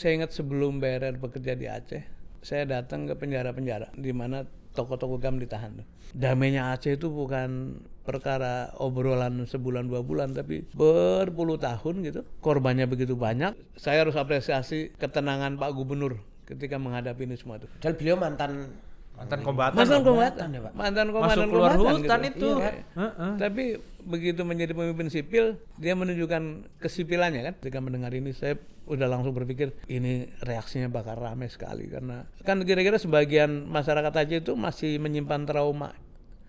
saya ingat sebelum BRR bekerja di Aceh, saya datang ke penjara-penjara di mana tokoh-tokoh GAM ditahan. Damainya Aceh itu bukan perkara obrolan sebulan 2 bulan, tapi berpuluh tahun gitu. Korbannya begitu banyak. Saya harus apresiasi ketenangan Pak Gubernur ketika menghadapi ini semua itu. Dan beliau mantan kombatan ya, Pak. Mantan komandan masuk keluar kombatan hutan gitu. itu. Iya. Tapi begitu menjadi pemimpin sipil, dia menunjukkan kesipilannya kan. Ketika mendengar ini, saya udah langsung berpikir ini reaksinya bakal ramai sekali karena kan kira-kira sebagian masyarakat Aceh itu masih menyimpan trauma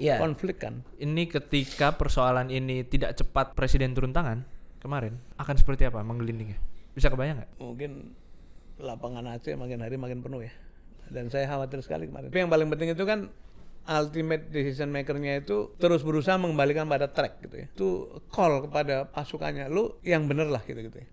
konflik kan. Ini ketika persoalan ini tidak cepat presiden turun tangan kemarin, akan seperti apa menggelindingnya? Bisa kebayang nggak? Mungkin lapangan Aceh makin hari makin penuh ya. Dan saya khawatir sekali kemarin. Tapi yang paling penting itu kan ultimate decision maker-nya itu terus berusaha mengembalikan pada track gitu ya. Itu call kepada pasukannya, lu yang bener lah gitu ya.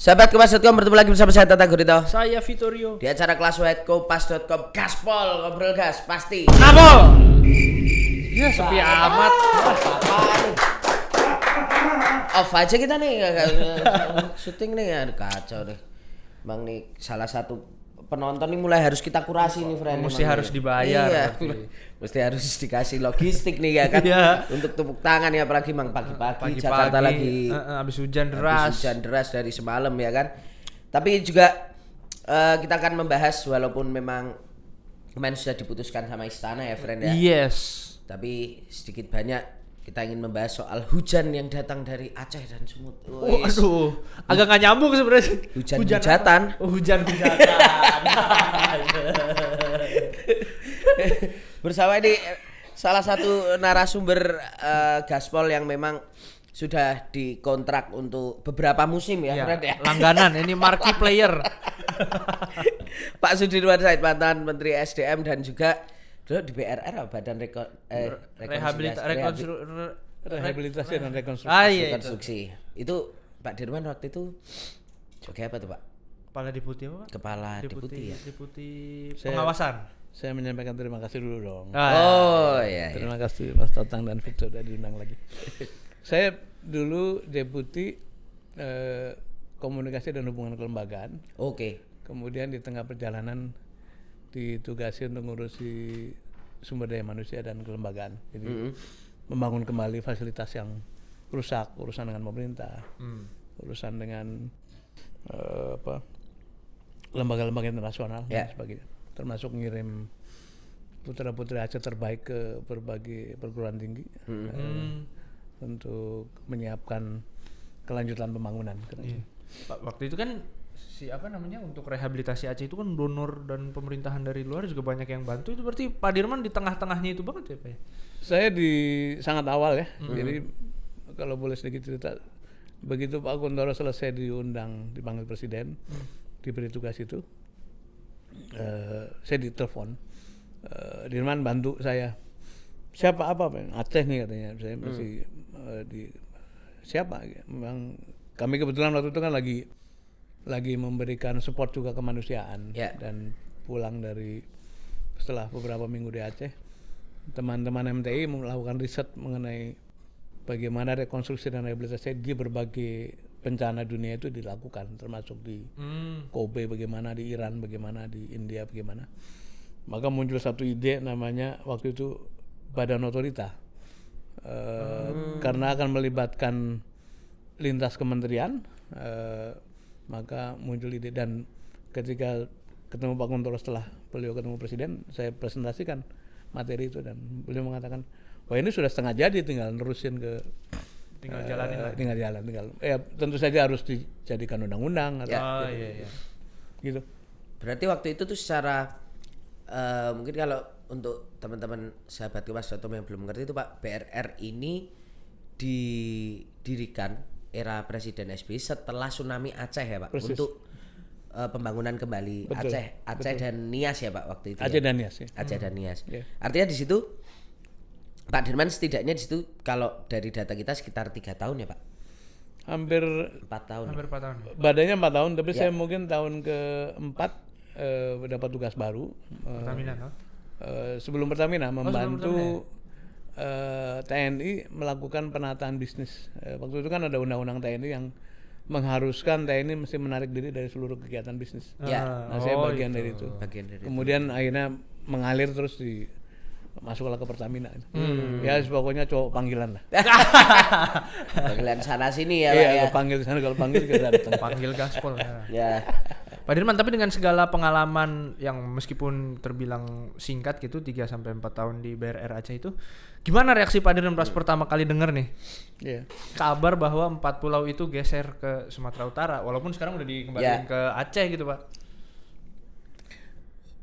Sahabat Kompas.com, bertemu lagi bersama saya Tata Gurito. Saya Vittorio. Di acara Classwide Kompas.com, gaspol, ngobrol gas, pasti. Napol! Ya sepi amat. Off aja kita nih, syuting nih, aduh kacau nih. Bang nih salah satu penonton nih mulai harus kita kurasi nih, friend. Mesti harus dibayar. Iya. Mesti harus dikasih logistik nih ya kan. Untuk tepuk tangan ya, apalagi Mang pagi-pagi Jakarta lagi habis hujan deras. Habis hujan deras dari semalam ya kan. Tapi juga kita akan membahas walaupun memang kemarin sudah diputuskan sama istana ya, friend ya. Yes. Tapi sedikit banyak kita ingin membahas soal hujan yang datang dari Aceh dan Sumut. Oh, aduh, agak nggak nyambung sebenarnya. Hujan-hujatan. Hujan-hujatan. Bersama ini salah satu narasumber gaspol yang memang sudah dikontrak untuk beberapa musim ya, friend ya. Langganan, ini marquee player. Pak Sudirman Said, mantan Menteri SDM dan juga dulu di BRR Badan Rehabilitasi dan Rekonstruksi. Rekonstruksi. Itu Pak Dirman waktu itu sebagai apa tuh, Pak? Kepala Deputi apa, Pak? Kepala Deputi ya. Deputi pengawasan. Saya menyampaikan terima kasih dulu dong. Iya. Terima kasih Mas Tatang dan Victor sudah diundang lagi. Saya dulu Deputi Komunikasi dan Hubungan Kelembagaan. Oke. Kemudian di tengah perjalanan ditugasi untuk ngurusi sumber daya manusia dan kelembagaan. Jadi membangun kembali fasilitas yang rusak, urusan dengan pemerintah, urusan dengan lembaga-lembaga internasional dan sebagainya. Termasuk ngirim putra-putri Aceh terbaik ke berbagai perguruan tinggi untuk menyiapkan kelanjutan pembangunan. Waktu itu kan untuk rehabilitasi Aceh itu kan donor dan pemerintahan dari luar juga banyak yang bantu. Itu berarti Pak Dirman di tengah-tengahnya itu banget ya, Pak? Saya di sangat awal ya. Jadi kalau boleh sedikit cerita, begitu Pak Kuntoro selesai diundang, dipanggil presiden, diberi tugas itu, saya ditelepon, Dirman bantu saya. Siapa apa Pak? Aceh nih katanya. Saya masih siapa? Memang kami kebetulan waktu itu kan lagi memberikan support juga kemanusiaan dan pulang dari setelah beberapa minggu di Aceh, teman-teman MTI melakukan riset mengenai bagaimana rekonstruksi dan rehabilitasi di berbagai bencana dunia itu dilakukan, termasuk di Kobe bagaimana, di Iran bagaimana, di India bagaimana. Maka muncul satu ide namanya waktu itu Badan Otorita, karena akan melibatkan lintas kementerian. Maka muncul ide, dan ketika ketemu Pak Kuntoro setelah beliau ketemu presiden, saya presentasikan materi itu dan beliau mengatakan, wah ini sudah setengah jadi, tinggal nerusin ke tinggal jalanin lah. Tinggal tentu saja harus dijadikan undang-undang atau gitu. Berarti waktu itu tuh secara mungkin kalau untuk teman-teman sahabat Kompas.com yang belum mengerti itu, Pak, BRR ini didirikan era Presiden SBY setelah tsunami Aceh ya, Pak. Persis. Untuk pembangunan kembali. Betul, Aceh dan Nias ya, Pak, waktu itu. Aceh dan Nias ya. Aceh dan Nias. Artinya di situ Pak Dirman setidaknya di situ kalau dari data kita sekitar 3 tahun ya, Pak. Hampir 4 tahun. Hampir 4 tahun. badannya 4 tahun, tapi saya mungkin tahun ke-4 dapat tugas baru. Pertamina kan? Sebelum Pertamina membantu Pertamina TNI melakukan penataan bisnis. Waktu itu kan ada undang-undang TNI yang mengharuskan TNI mesti menarik diri dari seluruh kegiatan bisnis. Ya. Nah, saya bagian dari itu. Bagian dari Kemudian akhirnya mengalir terus masuklah ke Pertamina. Ya pokoknya cowok panggilan lah. panggilan sana sini ya, Pak, Iya, ya. kalau panggil sana kalau panggil kita datang. Panggil gaspol ya. Ya. Pak Dirman, tapi dengan segala pengalaman yang meskipun terbilang singkat gitu 3 sampai 4 tahun di BRR Aceh itu, gimana reaksi Pak Dirman pas pertama kali denger nih Iya. kabar bahwa 4 pulau itu geser ke Sumatera Utara, walaupun sekarang udah dikembalikan ke Aceh gitu, Pak?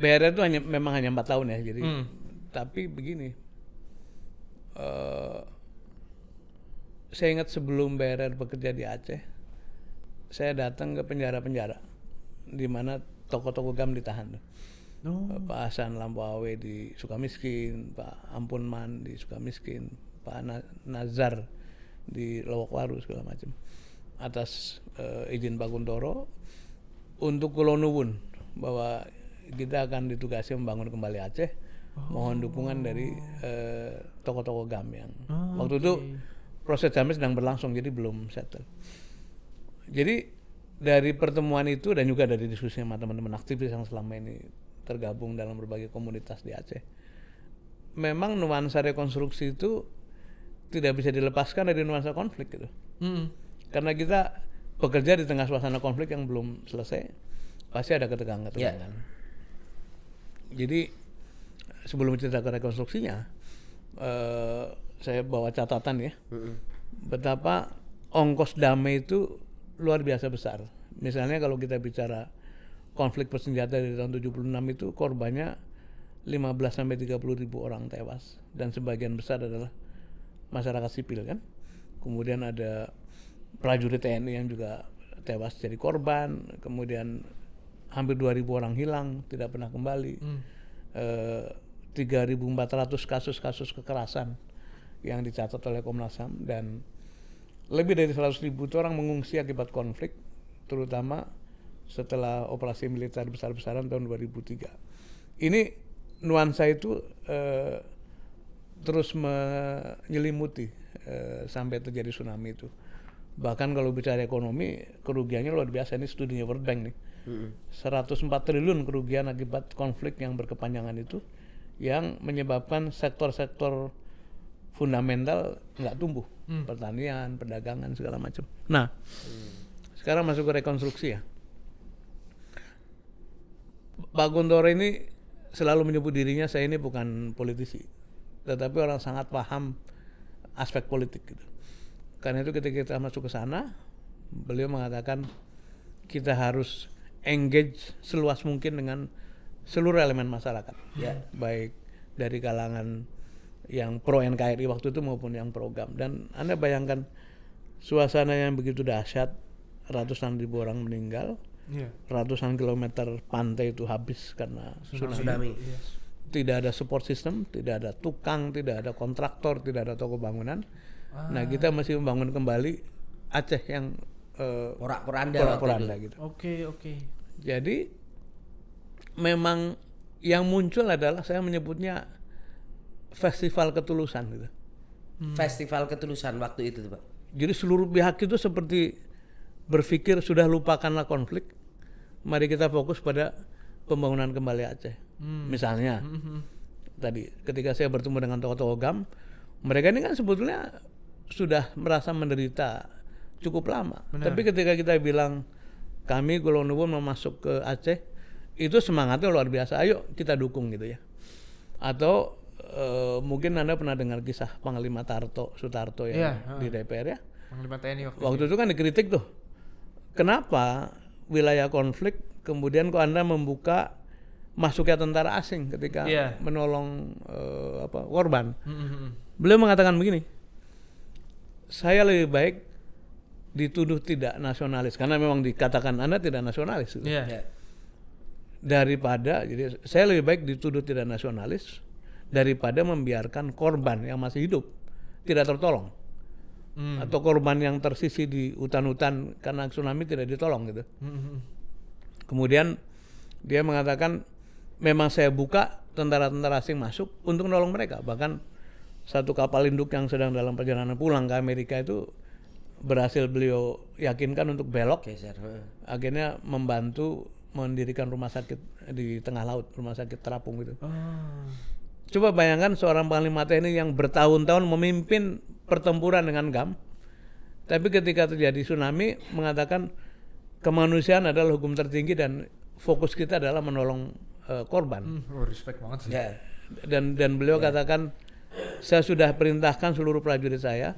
BRR itu memang hanya 4 tahun ya, jadi tapi begini, saya ingat sebelum BRR bekerja di Aceh, saya datang ke penjara-penjara di mana tokoh-tokoh GAM ditahan. Pak Hasan Lampawe di Sukamiskin, Pak Ampunman di Sukamiskin, Pak Nazar di Lowokwaru segala macam, atas izin Pak Kuntoro untuk Kulonubun bahwa kita akan ditugasi membangun kembali Aceh. Mohon dukungan dari tokoh-tokoh GAM yang waktu itu proses damai sedang berlangsung, jadi belum settle. Jadi dari pertemuan itu dan juga dari diskusi sama teman-teman aktivis yang selama ini tergabung dalam berbagai komunitas di Aceh, memang nuansa rekonstruksi itu tidak bisa dilepaskan dari nuansa konflik gitu. Karena kita bekerja di tengah suasana konflik yang belum selesai, pasti ada ketegangan-ketegangan. Jadi sebelum cerita ke rekonstruksinya, saya bawa catatan ya, betapa ongkos damai itu luar biasa besar. Misalnya kalau kita bicara konflik bersenjata dari tahun 76 itu korbannya 15-30 ribu orang tewas dan sebagian besar adalah masyarakat sipil kan. Kemudian ada prajurit TNI yang juga tewas jadi korban, kemudian hampir 2.000 orang hilang tidak pernah kembali. 3.400 kasus-kasus kekerasan yang dicatat oleh Komnas HAM dan lebih dari 100.000 orang mengungsi akibat konflik, terutama setelah operasi militer besar-besaran tahun 2003. Ini nuansa itu terus menyelimuti sampai terjadi tsunami itu. Bahkan kalau bicara ekonomi, kerugiannya luar biasa. Ini studinya World Bank nih. 104 triliun kerugian akibat konflik yang berkepanjangan itu, yang menyebabkan sektor-sektor fundamental nggak tumbuh, pertanian, perdagangan segala macam. Nah, sekarang masuk ke rekonstruksi ya. Pak Kuntoro ini selalu menyebut dirinya, saya ini bukan politisi, tetapi orang sangat paham aspek politik gitu. Karena itu ketika kita masuk ke sana, beliau mengatakan kita harus engage seluas mungkin dengan seluruh elemen masyarakat, baik dari kalangan yang pro NKRI waktu itu maupun yang pro GAM. Dan Anda bayangkan suasana yang begitu dahsyat, ratusan ribu orang meninggal, ratusan kilometer pantai itu habis karena tsunami. Tidak ada support system, tidak ada tukang, tidak ada kontraktor, tidak ada toko bangunan. Nah, kita masih membangun kembali Aceh yang porak-poranda gitu. Oke. Jadi memang yang muncul adalah, saya menyebutnya festival ketulusan gitu. Festival ketulusan waktu itu, Pak. Jadi seluruh pihak itu seperti berpikir sudah lupakanlah konflik, mari kita fokus pada pembangunan kembali Aceh. Misalnya tadi ketika saya bertemu dengan tokoh-tokoh GAM, mereka ini kan sebetulnya sudah merasa menderita cukup lama. Tapi ketika kita bilang kami Kulonubun mau masuk ke Aceh, itu semangatnya luar biasa. Ayo kita dukung gitu ya. Atau mungkin Anda pernah dengar kisah Panglima Sutarto yang di DPR ya. Panglima TNI waktu itu kan dikritik tuh. Kenapa wilayah konflik kemudian kok Anda membuka masuknya tentara asing ketika menolong korban? Beliau mengatakan begini, saya lebih baik dituduh tidak nasionalis karena memang dikatakan Anda tidak nasionalis. Daripada, jadi saya lebih baik dituduh tidak nasionalis daripada membiarkan korban yang masih hidup tidak tertolong. atau korban yang tersisih di hutan-hutan karena tsunami tidak ditolong gitu. Kemudian dia mengatakan memang saya buka tentara-tentara asing masuk untuk menolong mereka. Bahkan satu kapal induk yang sedang dalam perjalanan pulang ke Amerika itu berhasil beliau yakinkan untuk belok. Akhirnya membantu mendirikan rumah sakit di tengah laut, rumah sakit terapung gitu. Coba bayangkan seorang panglima TNI yang bertahun-tahun memimpin pertempuran dengan GAM, tapi ketika terjadi tsunami mengatakan kemanusiaan adalah hukum tertinggi dan fokus kita adalah menolong korban. Respect banget sih. Ya. Dan beliau katakan saya sudah perintahkan seluruh prajurit saya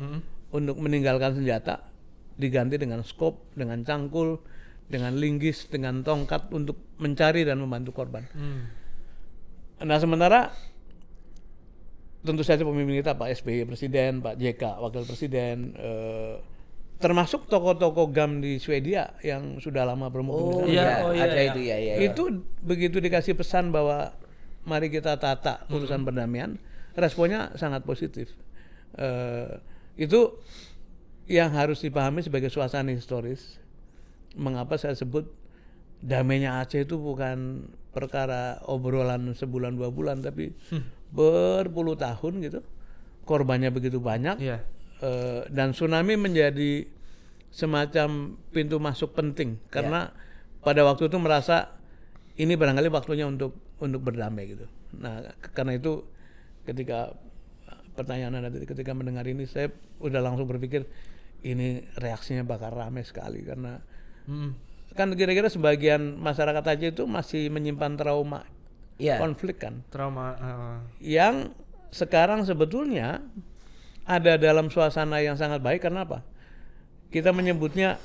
untuk meninggalkan senjata, diganti dengan skop, dengan cangkul, dengan linggis, dengan tongkat untuk mencari dan membantu korban. Nah sementara tentu saja pemimpin kita Pak SBY Presiden, Pak JK Wakil Presiden, termasuk tokoh-tokoh GAM di Swedia yang sudah lama bermukim di sana. Ada itu ya. Itu begitu dikasih pesan bahwa mari kita tata urusan perdamaian, responnya sangat positif. Itu yang harus dipahami sebagai suasana historis. Mengapa saya sebut damainya Aceh itu bukan perkara obrolan sebulan 2 bulan, tapi berpuluh tahun gitu. Korbannya begitu banyak. Dan tsunami menjadi semacam pintu masuk penting karena pada waktu itu merasa ini barangkali waktunya untuk berdamai gitu. Nah karena itu ketika pertanyaan Anda tadi, ketika mendengar ini saya udah langsung berpikir ini reaksinya bakal ramai sekali karena kan kira-kira sebagian masyarakat aja itu masih menyimpan trauma konflik kan. Yang sekarang sebetulnya ada dalam suasana yang sangat baik. Karena apa? Kita menyebutnya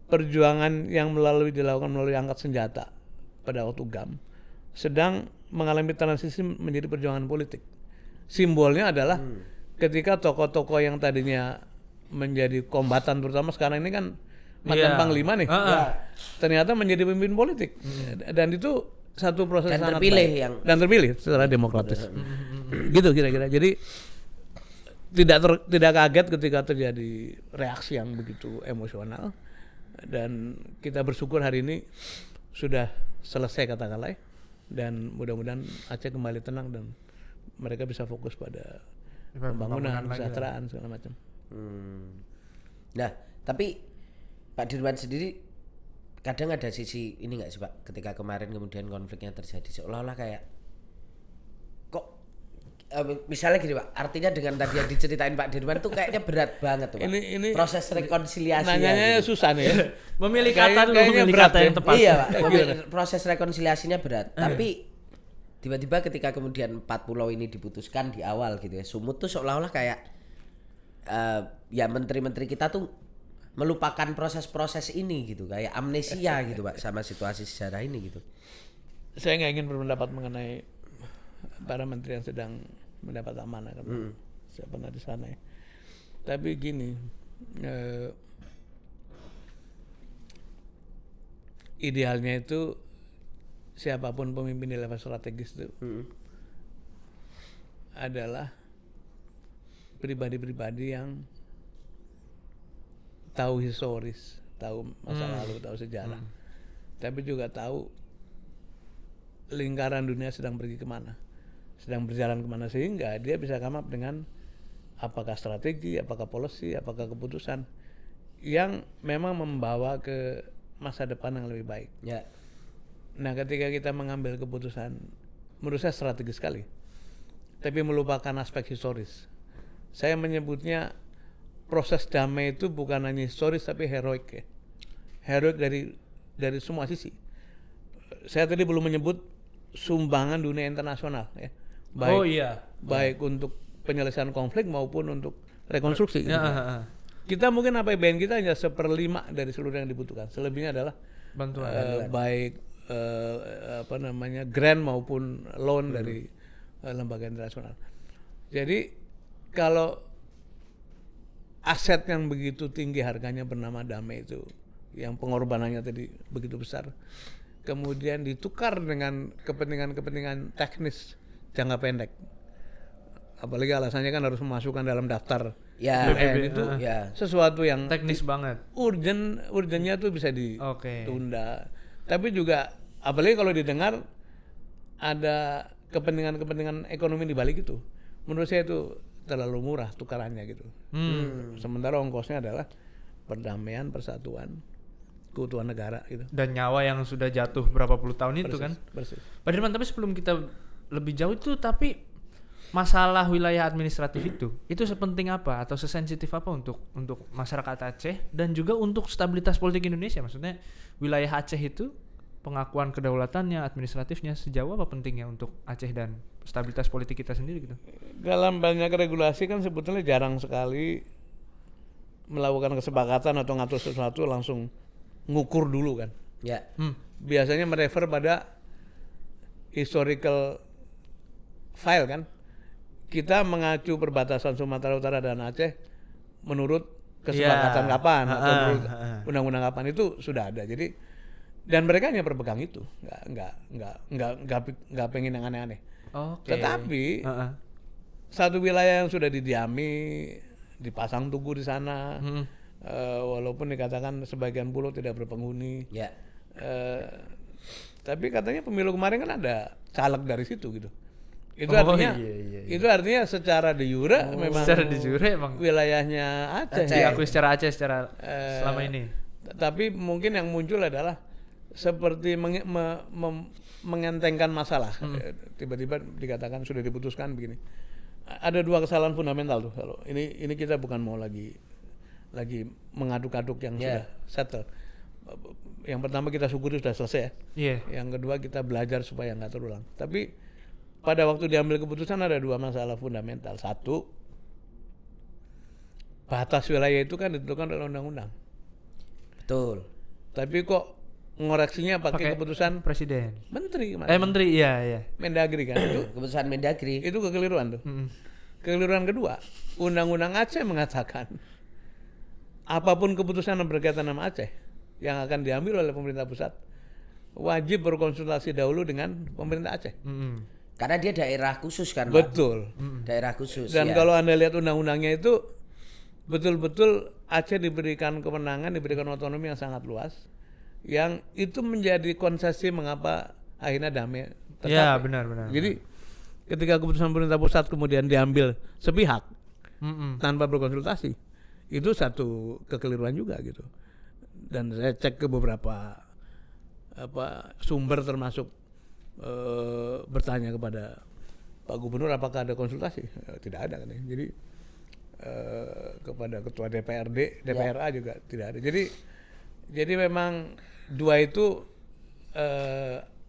perjuangan yang dilakukan melalui angkat senjata pada waktu GAM sedang mengalami transisi menjadi perjuangan politik. Simbolnya adalah ketika tokoh-tokoh yang tadinya menjadi kombatan, terutama sekarang ini kan mantan panglima nih, ternyata menjadi pemimpin politik. Dan itu satu proses dan sangat terpilih baik. Dan terpilih secara demokratis. Gitu kira-kira. Jadi tidak kaget ketika terjadi reaksi yang begitu emosional, dan kita bersyukur hari ini sudah selesai katakanlah, dan mudah-mudahan Aceh kembali tenang dan mereka bisa fokus pada pembangunan, kesejahteraan segala macam. Nah, tapi Pak Dirwan sendiri kadang ada sisi ini nggak sih Pak, ketika kemarin kemudian konfliknya terjadi seolah-olah kayak kok misalnya gini Pak, artinya dengan tadi yang diceritain Pak Dirwan tuh kayaknya berat banget tuh Pak. Ini proses rekonsiliasi nanyanya gitu. susah nih ya. Memilih kata yang tepat. Iya Pak, proses rekonsiliasinya berat. Tapi tiba-tiba ketika kemudian 4 pulau ini diputuskan di awal gitu ya, Sumut tuh seolah-olah kayak ya menteri-menteri kita tuh melupakan proses-proses ini gitu, kayak amnesia gitu Pak sama situasi sejarah ini gitu. Saya nggak ingin berpendapat mengenai para menteri yang sedang mendapat amanah karena saya pernah di sana ya. Tapi gini, idealnya itu siapapun pemimpin di level strategis itu adalah pribadi-pribadi yang tahu historis, tahu masa lalu, tahu sejarah, tapi juga tahu lingkaran dunia sedang pergi kemana, sedang berjalan kemana, sehingga dia bisa come up dengan apakah strategi, apakah policy, apakah keputusan yang memang membawa ke masa depan yang lebih baik. Nah ketika kita mengambil keputusan, menurut saya strategis sekali, tapi melupakan aspek historis, saya menyebutnya proses damai itu bukan hanya historis tapi heroik ya. Heroik dari semua sisi. Saya tadi belum menyebut sumbangan dunia internasional ya. Baik untuk penyelesaian konflik maupun untuk rekonstruksi. Gitu. Kita mungkin APBN kita hanya 1/5 dari seluruh yang dibutuhkan. Selebihnya adalah bantuan. Baik grant maupun loan dari lembaga internasional. Jadi kalau aset yang begitu tinggi harganya bernama damai itu, yang pengorbanannya tadi begitu besar, kemudian ditukar dengan kepentingan teknis jangka pendek, apalagi alasannya kan harus memasukkan dalam daftar Ya, UN itu sesuatu yang teknis banget. urgennya tuh bisa ditunda. Tapi juga apalagi kalau didengar ada kepentingan ekonomi di balik itu. Menurut saya itu terlalu murah tukarannya gitu. Sementara ongkosnya adalah perdamaian, persatuan, keutuhan negara gitu. Dan nyawa yang sudah jatuh berapa puluh tahun itu kan. Persis. Pak Dirman, tapi sebelum kita lebih jauh itu, tapi masalah wilayah administratif itu sepenting apa atau sesensitif apa untuk masyarakat Aceh dan juga untuk stabilitas politik Indonesia? Maksudnya wilayah Aceh itu pengakuan kedaulatannya, administratifnya sejauh apa pentingnya untuk Aceh dan stabilitas politik kita sendiri gitu? Dalam banyak regulasi kan sebetulnya jarang sekali melakukan kesepakatan atau ngatur sesuatu langsung ngukur dulu kan. Ya. Biasanya merefer pada historical file kan. Kita mengacu perbatasan Sumatera Utara dan Aceh menurut kesepakatan kapan atau menurut undang-undang kapan itu sudah ada. Jadi dan mereka hanya berpegang itu, nggak pengen yang aneh-aneh. Tetapi satu wilayah yang sudah didiami, dipasang tugu di sana, walaupun dikatakan sebagian pulau tidak berpenghuni. Tapi katanya pemilu kemarin kan ada caleg dari situ gitu. Itu artinya itu artinya secara de jure memang secara de jure emang wilayahnya Aceh. Diakui secara Aceh secara selama ini. Tapi mungkin yang muncul adalah seperti mengentengkan masalah. Tiba-tiba dikatakan sudah diputuskan begini. Ada dua kesalahan fundamental tuh kalau ini kita bukan mau lagi mengaduk-aduk yang sudah settle. Yang pertama kita syukuri sudah selesai. Yang kedua kita belajar supaya nggak terulang. Tapi pada waktu diambil keputusan ada dua masalah fundamental. Satu, batas wilayah itu kan ditentukan oleh undang-undang. Betul. Tapi kok ngoreksinya pakai keputusan presiden. Menteri. Menteri, iya. Mendagri kan itu. Keputusan Mendagri. Itu kekeliruan tuh. Kekeliruan kedua, Undang-Undang Aceh mengatakan apapun keputusan yang berkaitan sama Aceh yang akan diambil oleh pemerintah pusat wajib berkonsultasi dahulu dengan pemerintah Aceh. Karena dia daerah khusus kan, betul. Daerah khusus. Dan kalau Anda lihat undang-undangnya itu betul-betul Aceh diberikan kewenangan, diberikan otonomi yang sangat luas, yang itu menjadi konsesi mengapa akhirnya damai. Iya, benar. Jadi ketika keputusan pemerintah pusat kemudian diambil sepihak tanpa berkonsultasi, itu satu kekeliruan juga gitu. Dan saya cek ke beberapa sumber termasuk bertanya kepada Pak Gubernur apakah ada konsultasi, tidak ada kan. Jadi kepada ketua DPRA juga tidak ada. Jadi memang dua itu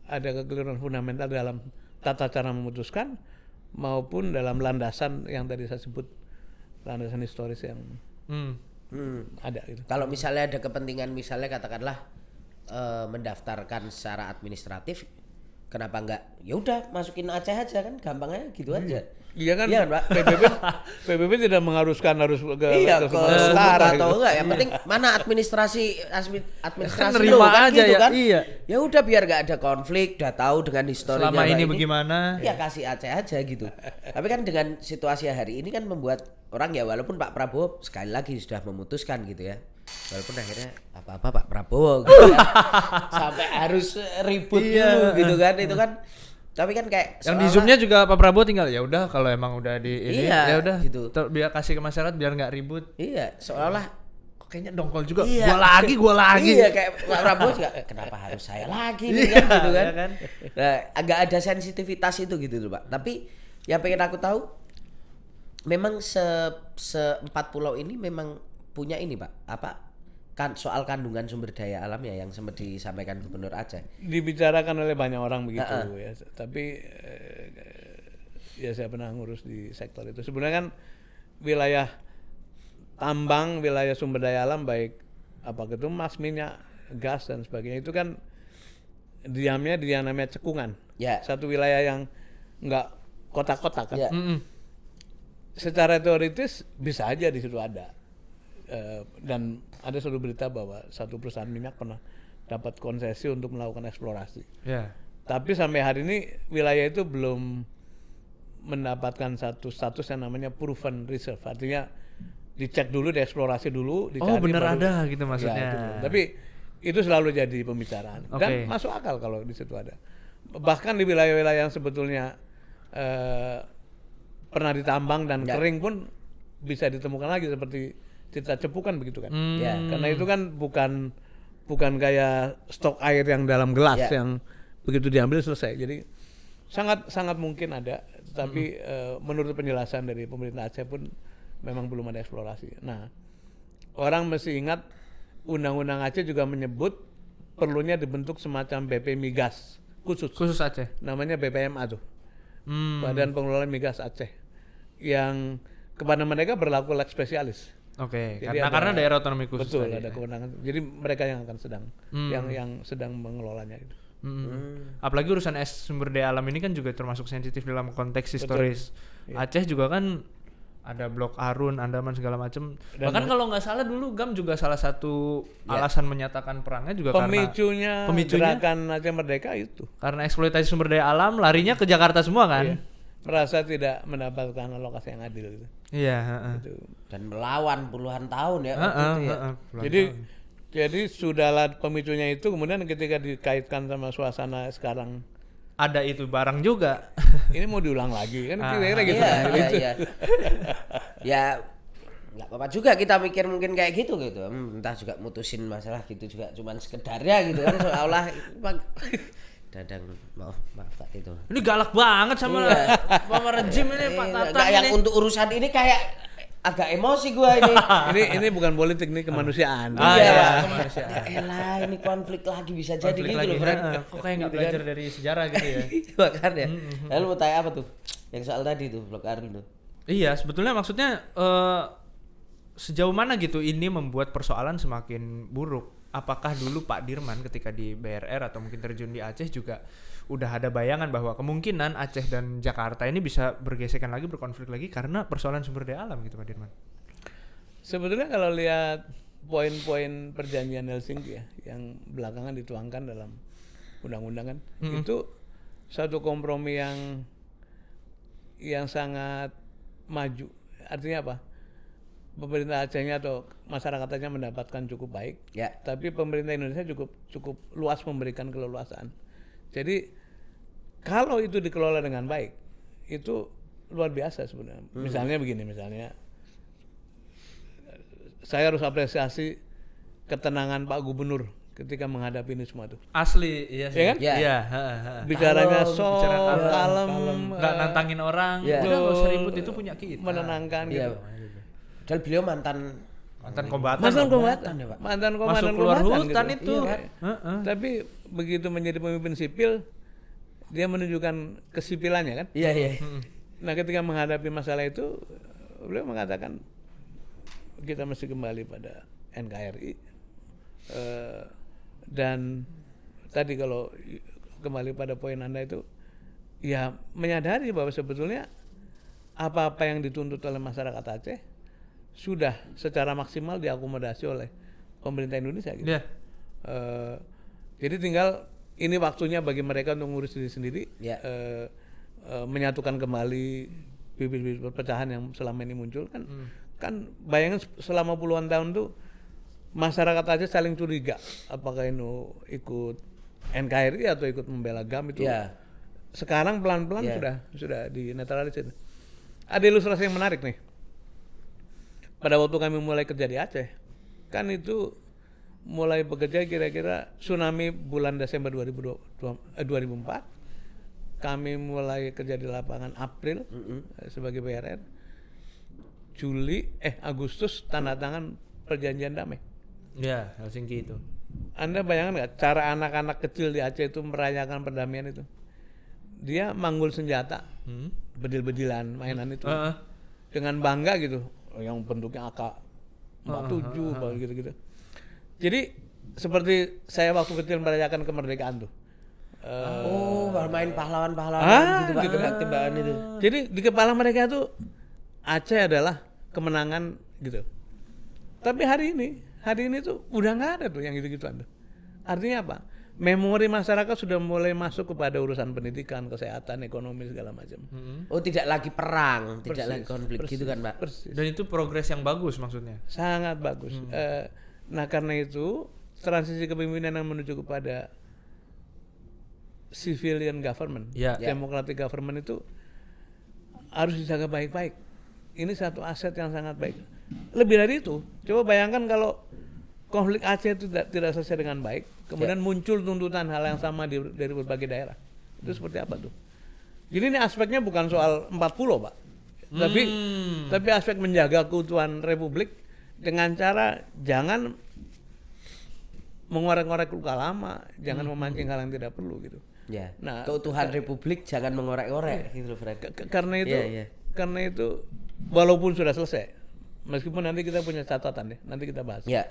ada kekeliruan fundamental dalam tata cara memutuskan maupun dalam landasan yang tadi saya sebut, landasan historis yang ada gitu. Kalau misalnya ada kepentingan, misalnya katakanlah mendaftarkan secara administratif, kenapa enggak? Ya udah masukin Aceh aja kan, gampangnya gitu aja. Iya kan, Pak? PBB tidak mengharuskan harus ke utara gitu. atau enggak. Yang penting mana administrasi nerima lo kan aja gitu ya. kan. Iya. Ya udah biar enggak ada konflik, udah tahu dengan historinya selama ini bagaimana. Ya kasih Aceh aja gitu. Tapi kan dengan situasi hari ini kan membuat orang, ya walaupun Pak Prabowo sekali lagi sudah memutuskan gitu ya. Walaupun akhirnya apa-apa Pak Prabowo gitu ya. Sampai harus ribut dulu gitu kan. Itu kan, tapi kan kayak yang di Zoom-nya juga Pak Prabowo tinggal ya udah kalau emang udah di ini ya udah gitu. Biar kasih ke masyarakat biar nggak ribut. Iya, seolah-olah kayaknya dongkol juga. Iya. Gua lagi. Iya, kayak Pak Prabowo juga kenapa harus saya lagi nih kan gitu kan. kan? Nah, agak ada sensitivitas itu gitu loh Pak. Tapi yang pengen aku tahu, memang empat pulau ini memang punya ini Pak, kan soal kandungan sumber daya alam ya yang sempat disampaikan Gubernur Aceh. Dibicarakan oleh banyak orang begitu ya. Tapi ya saya pernah ngurus di sektor itu. Sebenarnya kan wilayah tambang, wilayah sumber daya alam baik itu emas, minyak, gas dan sebagainya itu kan diamnya di yang namanya cekungan. Satu wilayah yang enggak kotak-kotak kan. Secara teoritis bisa aja di situ ada. Dan ada suatu berita bahwa satu perusahaan minyak pernah dapat konsesi untuk melakukan eksplorasi. Tapi sampai hari ini wilayah itu belum mendapatkan satu status yang namanya proven reserve. Artinya dicek dulu, dieksplorasi dulu, Oh dicari. bener baru- ada gitu maksudnya. Ya, itu dulu. Tapi itu selalu jadi pembicaraan dan Oke. masuk akal kalau di situ ada. Bahkan di wilayah-wilayah yang sebetulnya pernah ditambang dan Ya. kering pun bisa ditemukan lagi seperti Tirta Cepu kan begitu kan. Ya. Karena itu kan bukan kayak stok air yang dalam gelas Ya. yang begitu diambil selesai. Jadi sangat mungkin ada, tapi menurut penjelasan dari pemerintah Aceh pun memang belum ada eksplorasi. Nah, orang mesti ingat Undang-Undang Aceh juga menyebut perlunya dibentuk semacam BP Migas khusus. Khusus Aceh. Namanya BPMA tuh. Badan Pengelola Migas Aceh. Yang kepada mereka berlaku lex spesialis. Oke, Jadi karena daerah otonomi khusus. Betul, tadi, ada ya. kewenangan. Jadi mereka yang akan yang sedang mengelolanya itu. Apalagi urusan sumber daya alam ini kan juga termasuk sensitif dalam konteks historis. Iya. Aceh juga kan ada Blok Arun, Andaman segala macam. Bahkan kalau nggak salah dulu GAM juga salah satu alasan menyatakan perangnya juga Pemicunya gerakan Aceh Merdeka itu. karena eksploitasi sumber daya alam, larinya ke Jakarta semua kan? Iya. Merasa tidak mendapatkan alokasi yang adil gitu. Iya, heeh. Gitu. Dan melawan puluhan tahun ya waktu Heeh, itu ya. heeh. Jadi sudahlah pemicunya itu, kemudian ketika dikaitkan sama suasana sekarang, Ada itu barang juga. ini mau diulang lagi kan kira-kira gitu. Iya, kan, iya, gitu. iya. Ya nggak apa-apa juga kita mikir mungkin kayak gitu. Entah juga mutusin masalah gitu juga cuman sekedarnya gitu kan seolah Dadang maaf Pak itu. Ini galak banget sama Iya. sama rejim ini Pak Tatang Nggak, yang ini. untuk urusan ini kayak agak emosi gua ini. ini bukan politik, ini kemanusiaan. Iya, iya, Pak. kemanusiaan. Ya elah, ini konflik lagi bisa jadi Konflik gitu lagi. loh, Fred. Kok kayak nggak belajar dari sejarah gitu ya? Iya kan ya. Lalu mau tanya apa tuh? Yang soal tadi tuh, Blok Arun tuh. Iya, sebetulnya maksudnya sejauh mana gitu ini membuat persoalan semakin buruk. Apakah dulu Pak Dirman ketika di BRR atau mungkin terjun di Aceh juga udah ada bayangan bahwa kemungkinan Aceh dan Jakarta ini bisa bergesekan lagi, berkonflik lagi karena persoalan sumber daya alam gitu Pak Dirman? Sebetulnya kalau lihat poin-poin perjanjian Helsinki ya, yang belakangan dituangkan dalam undang-undang kan, itu satu kompromi yang sangat maju. Artinya apa? Pemerintah Acehnya atau masyarakat Aceh mendapatkan cukup baik, Ya. tapi pemerintah Indonesia cukup luas memberikan keleluasaan. Jadi kalau itu dikelola dengan baik, itu luar biasa sebenarnya. Misalnya begini, saya harus apresiasi ketenangan Pak Gubernur ketika menghadapi ini semua tuh. Asli, iya sih. Ya kan? Ya. Iya, Bicaranya Kalem, soft, bicara kalem, nggak nantangin orang, Iya. udah nggak usah ribut, itu punya kita. menenangkan Iya. gitu. Dan beliau mantan Kombatan. Mantan kombatan kombatan, ya, Pak. mantan Masuk komandan keluar kombatan hutan gitu. itu. Iya kan? Heeh. Tapi begitu menjadi pemimpin sipil, dia menunjukkan kesipilannya kan. Iya, iya. Nah ketika menghadapi masalah itu, beliau mengatakan kita mesti kembali pada NKRI. Dan tadi kalau kembali pada poin Anda itu, ya menyadari bahwa sebetulnya apa-apa yang dituntut oleh masyarakat Aceh sudah secara maksimal diakomodasi oleh pemerintah Indonesia gitu. Iya. Jadi tinggal ini waktunya bagi mereka untuk ngurus diri sendiri, Ya. menyatukan kembali bibit-bibit perpecahan yang selama ini muncul kan. Kan bayangin selama puluhan tahun tuh masyarakat Aceh saling curiga apakah ini ikut NKRI atau ikut membela GAM itu. Ya. Sekarang pelan-pelan sudah dinetralisir. Ada ilustrasi yang menarik nih. Pada waktu kami mulai kerja di Aceh, kan itu mulai bekerja kira-kira tsunami bulan Desember 2004. Kami mulai kerja di lapangan April sebagai BRR. Agustus tanda tangan perjanjian damai. Iya, Helsinki itu. Anda bayangkan nggak cara anak-anak kecil di Aceh itu merayakan perdamaian itu? Dia manggul senjata, bedil-bedilan mainan itu, dengan bangga gitu, yang bentuknya AK-47 gitu-gitu. Jadi seperti saya waktu kecil merayakan kemerdekaan tuh. Main pahlawan-pahlawan gitu Pak, gitu kan. tebak-tebakan itu. Jadi di kepala mereka tuh Aceh adalah kemenangan gitu. Tapi hari ini tuh udah nggak ada tuh yang gitu-gituan tuh. Artinya apa? memori masyarakat sudah mulai masuk kepada urusan pendidikan, kesehatan, ekonomi segala macam. Oh, tidak lagi perang, tidak lagi konflik gitu kan, Pak? Persis. Dan itu progres yang bagus maksudnya. Sangat bagus. Nah karena itu transisi kepemimpinan yang menuju kepada civilian government, democratic government itu harus dijaga baik-baik. Ini satu aset yang sangat baik. Lebih dari itu, coba bayangkan kalau konflik Aceh itu tidak selesai dengan baik, kemudian muncul tuntutan hal yang sama dari berbagai daerah. Itu seperti apa tuh? Jadi ini aspeknya bukan soal 40, Pak. Tapi aspek menjaga keutuhan Republik dengan cara jangan mengorek-ngorek luka lama, jangan memancing hal yang tidak perlu gitu. Ya. Nah, keutuhan Republik jangan mengorek-ngorek gitu loh, Fred. Karena itu walaupun sudah selesai, meskipun nanti kita punya catatan nanti kita bahas. Ya.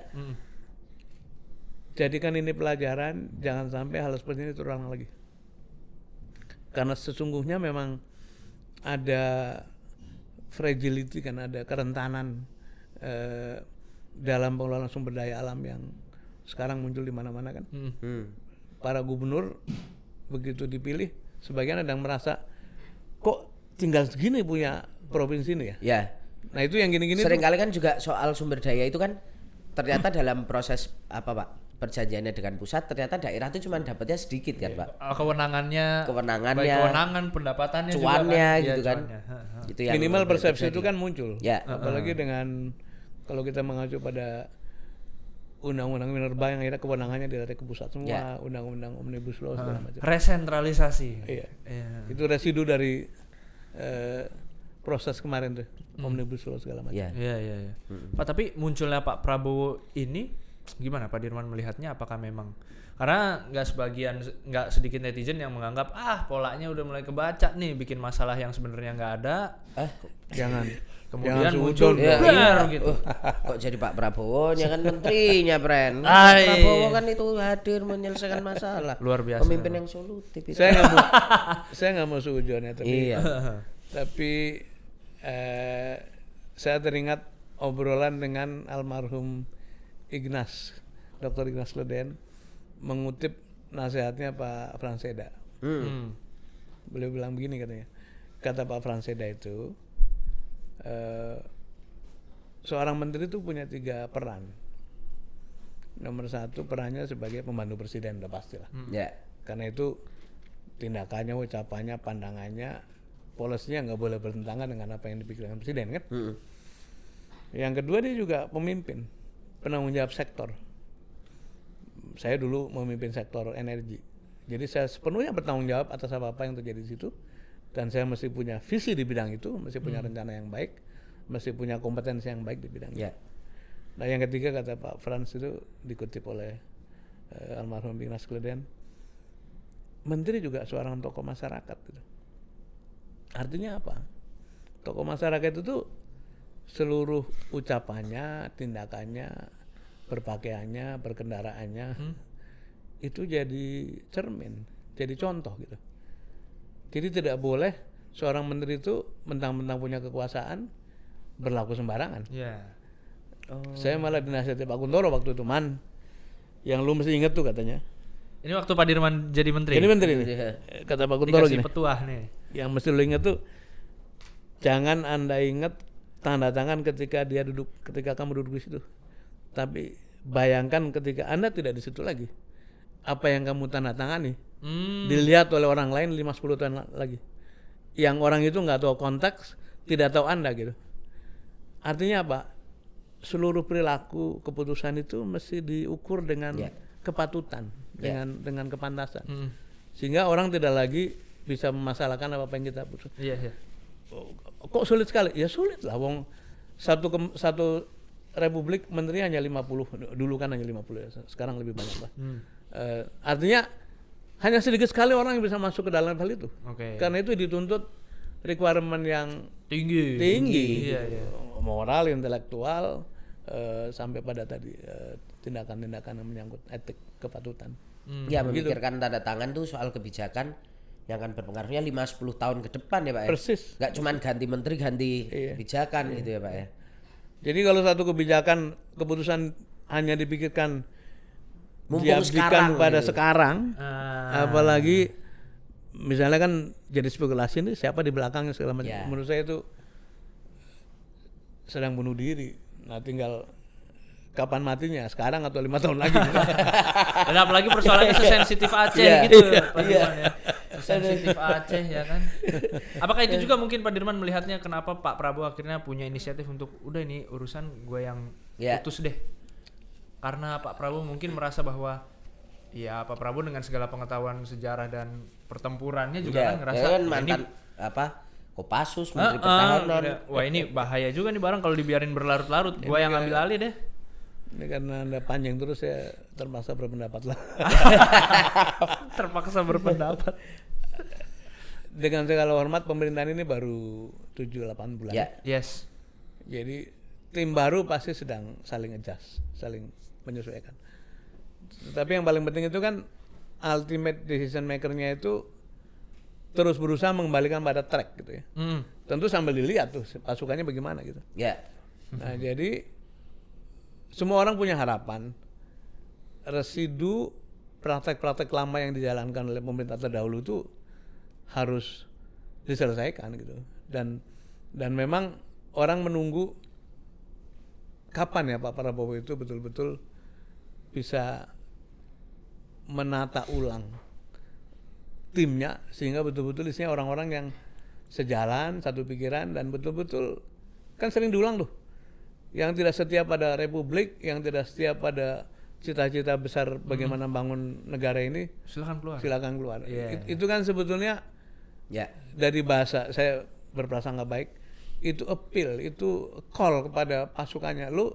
Jadikan ini pelajaran, jangan sampai hal seperti ini terulang lagi. Karena sesungguhnya memang ada fragility, kan ada kerentanan dalam pengelolaan sumber daya alam yang sekarang muncul di mana-mana kan. Para gubernur begitu dipilih, sebagian ada yang merasa kok tinggal segini punya provinsi ini ya. Ya. Nah itu yang gini-gini. Seringkali kan juga soal sumber daya itu kan ternyata dalam proses apa, Pak? Perjanjiannya dengan pusat, ternyata daerah itu cuma dapatnya sedikit kan, Pak? Kewenangannya, pendapatannya, cuannya juga kan? gitu kan. Itu yang minimal persepsi itu kan muncul. Ya. Apalagi dengan kalau kita mengacu pada undang-undang minerba yang akhirnya kewenangannya ditarik ke pusat semua, undang-undang omnibus law segala macam. Resentralisasi. Iya. Itu residu dari proses kemarin tuh, omnibus law segala macam. Iya. Pak, tapi munculnya Pak Prabowo ini gimana Pak Dirman melihatnya? Apakah memang karena nggak sedikit netizen yang menganggap polanya udah mulai kebaca nih, bikin masalah yang sebenarnya nggak ada. Jangan. Kemudian jangan muncul gitu. Kok jadi Pak Prabowo nya kan menterinya, Pren. Prabowo kan itu hadir menyelesaikan masalah. Luar biasa. Pemimpin yang solutif itu. Saya nggak mau suujon ya, tapi saya teringat obrolan dengan almarhum Dr. Ignas Leden mengutip nasihatnya Pak Franseda. Beliau bilang begini katanya. Kata Pak Franseda itu, seorang menteri itu punya 3 peran. Nomor 1 perannya sebagai pembantu presiden, udah pastilah. Karena itu tindakannya, ucapannya, pandangannya, polisinya nggak boleh bertentangan dengan apa yang dipikirkan presiden kan. Yang kedua dia juga pemimpin, penanggung jawab sektor. Saya dulu memimpin sektor energi, jadi saya sepenuhnya bertanggung jawab atas apa-apa yang terjadi di situ, dan saya mesti punya visi di bidang itu, mesti punya rencana yang baik, mesti punya kompetensi yang baik di bidang itu. Nah yang ketiga kata Pak Frans itu dikutip oleh almarhum Ignas Leden, menteri juga seorang tokoh masyarakat gitu. Artinya apa? Tokoh masyarakat itu tuh seluruh ucapannya, tindakannya, berpakaiannya, berkendaraannya itu jadi cermin, jadi contoh gitu. Jadi tidak boleh seorang menteri itu mentang-mentang punya kekuasaan berlaku sembarangan. Saya malah dinasihati Pak Kuntoro waktu itu, yang lu mesti inget tuh katanya. Ini waktu Pak Dirman jadi menteri. Jadi menteri nih. Kata Pak Kuntoro gini. Petuah nih. Yang mesti lu inget tuh, jangan Anda ingat tanda tangan ketika kamu duduk di situ. Tapi bayangkan ketika Anda tidak di situ lagi, apa yang kamu tanda tangani dilihat oleh orang lain 5-10 tahun lagi, yang orang itu nggak tahu konteks, tidak tahu Anda gitu. Artinya apa? Seluruh perilaku keputusan itu mesti diukur dengan kepatutan, dengan kepantasan, sehingga orang tidak lagi bisa memasalahkan apa yang kita putus. Kok sulit sekali? Ya sulit lah, wong satu republik menteri hanya 50, dulu kan hanya 50 ya, sekarang lebih banyak lah. Artinya hanya sedikit sekali orang yang bisa masuk ke dalam hal itu. Karena itu dituntut requirement yang tinggi. Moral, intelektual, sampai pada tadi tindakan-tindakan yang menyangkut etik, kepatutan. Memikirkan tanda tangan tuh soal kebijakan yang akan berpengaruhnya 5-10 tahun ke depan ya Pak ya. Persis. Nggak cuma ganti menteri, ganti kebijakan gitu ya Pak ya. Jadi kalau satu kebijakan, keputusan hanya dipikirkan Mumpung diabdikan pada gitu. sekarang, apalagi misalnya kan jadi spekulasi nih siapa di belakangnya segala macam. Ya. Menurut saya itu sedang bunuh diri. Nah tinggal kapan matinya, sekarang atau 5 tahun lagi. Dan apalagi persoalannya sesensitif Aceh Iya. gitu Iya. Pak Dirman ya. Sensitif Aceh ya kan. Apakah itu juga mungkin Pak Dirman melihatnya kenapa Pak Prabowo akhirnya punya inisiatif untuk udah ini urusan gue yang putus deh. Karena Pak Prabowo mungkin merasa bahwa ya Pak Prabowo dengan segala pengetahuan sejarah dan pertempurannya juga kan ngerasa kan "Ya, mantan ini Kopassus, Menteri Pertahanan. wah ini bahaya juga nih barang kalau dibiarin berlarut-larut. Gue yang ambil alih deh. Ini karena Anda panjang terus saya terpaksa berpendapat lah. Terpaksa berpendapat. Dengan segala hormat pemerintahan ini baru 7-8 bulan. Ya. Yes. Jadi tim baru pasti sedang saling adjust, saling menyesuaikan. Tapi yang paling penting itu kan ultimate decision maker-nya itu terus berusaha mengembalikan pada track gitu ya. Tentu sambil dilihat tuh pasukannya bagaimana gitu. Ya. Nah, jadi semua orang punya harapan residu praktek-praktek lama yang dijalankan oleh pemerintah terdahulu itu harus diselesaikan gitu. Dan memang orang menunggu kapan ya Pak Prabowo itu betul-betul bisa menata ulang timnya sehingga betul-betul isinya orang-orang yang sejalan, satu pikiran dan betul-betul kan sering diulang tuh. Yang tidak setia pada republik, yang tidak setia pada cita-cita besar bagaimana bangun negara ini, silakan keluar. Yeah. Itu kan sebetulnya dari bahasa saya berprasangka baik, itu appeal, itu call kepada pasukannya, lu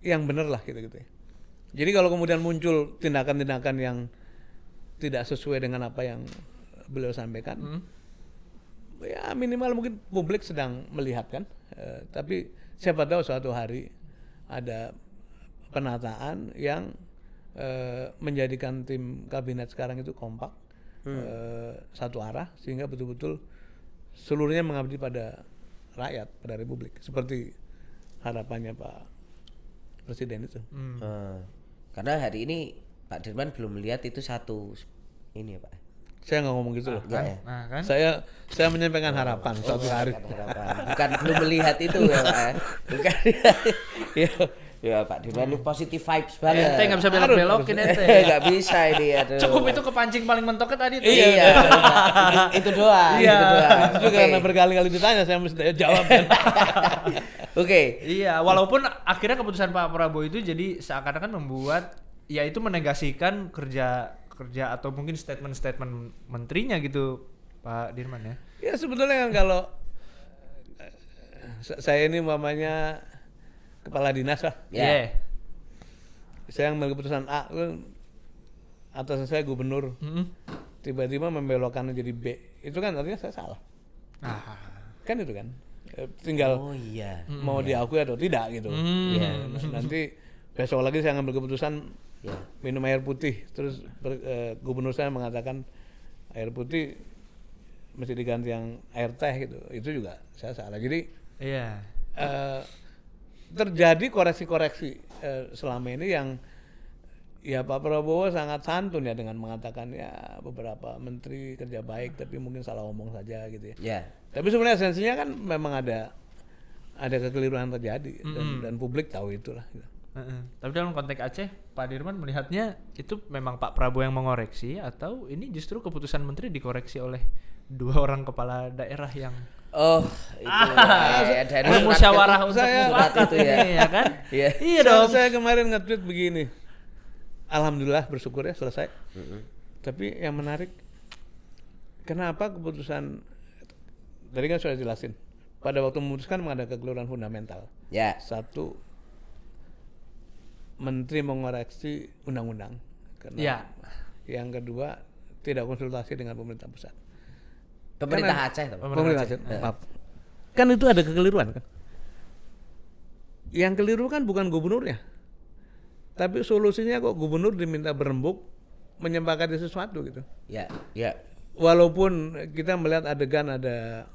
yang bener lah gitu-gitu ya. Jadi kalau kemudian muncul tindakan-tindakan yang tidak sesuai dengan apa yang beliau sampaikan, ya minimal mungkin publik sedang melihat kan, tapi siapa tahu suatu hari ada penataan yang menjadikan tim kabinet sekarang itu kompak, satu arah sehingga betul-betul seluruhnya mengabdi pada rakyat, pada republik seperti harapannya Pak Presiden itu. Karena hari ini Pak Dirman belum melihat itu satu ini ya Pak. Saya nggak ngomong gitu loh. Nah, kan? Saya menyampaikan harapan suatu hari. Bukan belum melihat itu ya Pak. Bukan. Ya Pak Dirman ini positive vibes banget. Ente nggak bisa belok-belokin ente. Nggak bisa ini. Aduh. Cukup itu kepancing paling mentoknya tadi tuh. Iya. Itu doang. Iya. Itu doang. Itu karena berkali-kali ditanya saya mesti jawab. Oke. Iya, walaupun akhirnya keputusan Pak Prabowo itu jadi seakan-akan membuat ya itu menegasikan kerja atau mungkin statement-statement menterinya gitu Pak Dirman ya. Ya sebetulnya kan kalau saya ini umpamanya kepala dinas lah. Iya. Saya ngambil keputusan A, atas saya gubernur. Tiba-tiba membelokkan jadi B. Itu kan artinya saya salah. Kan itu kan. Tinggal mau diakui atau tidak gitu. Nanti besok lagi saya ngambil keputusan minum air putih, terus gubernur saya mengatakan air putih mesti diganti yang air teh gitu. Itu juga saya salah. Jadi terjadi koreksi-koreksi selama ini yang ya Pak Prabowo sangat santun ya dengan mengatakan ya beberapa menteri kerja baik tapi mungkin salah omong saja gitu ya. Tapi sebenarnya esensinya kan memang ada kekeliruan terjadi dan publik tahu itulah. Gitu. Tapi dalam konteks Aceh, Pak Dirman melihatnya itu memang Pak Prabowo yang mengoreksi atau ini justru keputusan menteri dikoreksi oleh dua orang kepala daerah yang dari musyawarah untuk surat itu ya kan? Iya dong. Saya kemarin nge-tweet begini. Alhamdulillah bersyukur ya selesai. Tapi yang menarik, kenapa keputusan tadi kan sudah jelasin. Pada waktu memutuskan memang ada kekeliruan fundamental. Satu, menteri mengoreksi undang-undang. Yang kedua, tidak konsultasi dengan pemerintah pusat. Pemerintah Aceh. Pemerintah Aceh. Maaf. Kan itu ada kekeliruan kan. Yang keliru kan bukan gubernurnya. Tapi solusinya kok gubernur diminta berembuk menyepakati sesuatu gitu. Walaupun kita melihat adegan ada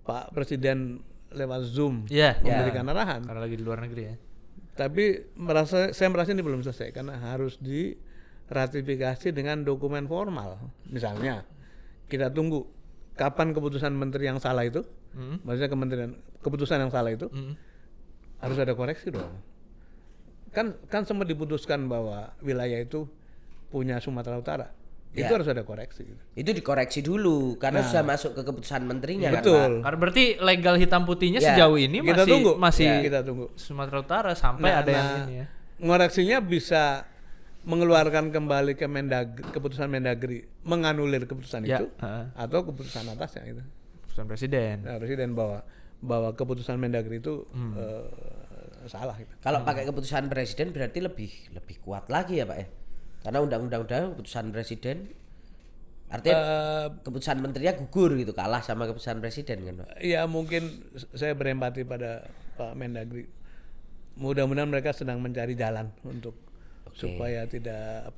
Pak Presiden lewat Zoom memberikan arahan. Karena lagi di luar negeri ya. Tapi saya merasa ini belum selesai karena harus diratifikasi dengan dokumen formal. Misalnya kita tunggu kapan keputusan menteri yang salah itu, maksudnya keputusan yang salah itu harus ada koreksi dong. Kan sempat diputuskan bahwa wilayah itu punya Sumatera Utara. Itu harus ada koreksi. Itu dikoreksi dulu karena sudah masuk ke keputusan menterinya betul. kan Pak. Karena berarti legal hitam putihnya sejauh ini kita masih tunggu. Sumatera Utara sampai ada yang ini ya. Ngoreksinya bisa mengeluarkan kembali ke keputusan Mendagri menganulir keputusan itu atau keputusan atasnya itu. Keputusan presiden. Nah, presiden bahwa keputusan Mendagri itu salah gitu. Kalau pakai keputusan presiden berarti lebih kuat lagi ya Pak ya. Karena undang-undang keputusan presiden artinya keputusan menterinya gugur gitu, kalah sama keputusan presiden kan Pak. Iya, mungkin saya berempati pada Pak Mendagri. Mudah-mudahan mereka sedang mencari jalan untuk supaya tidak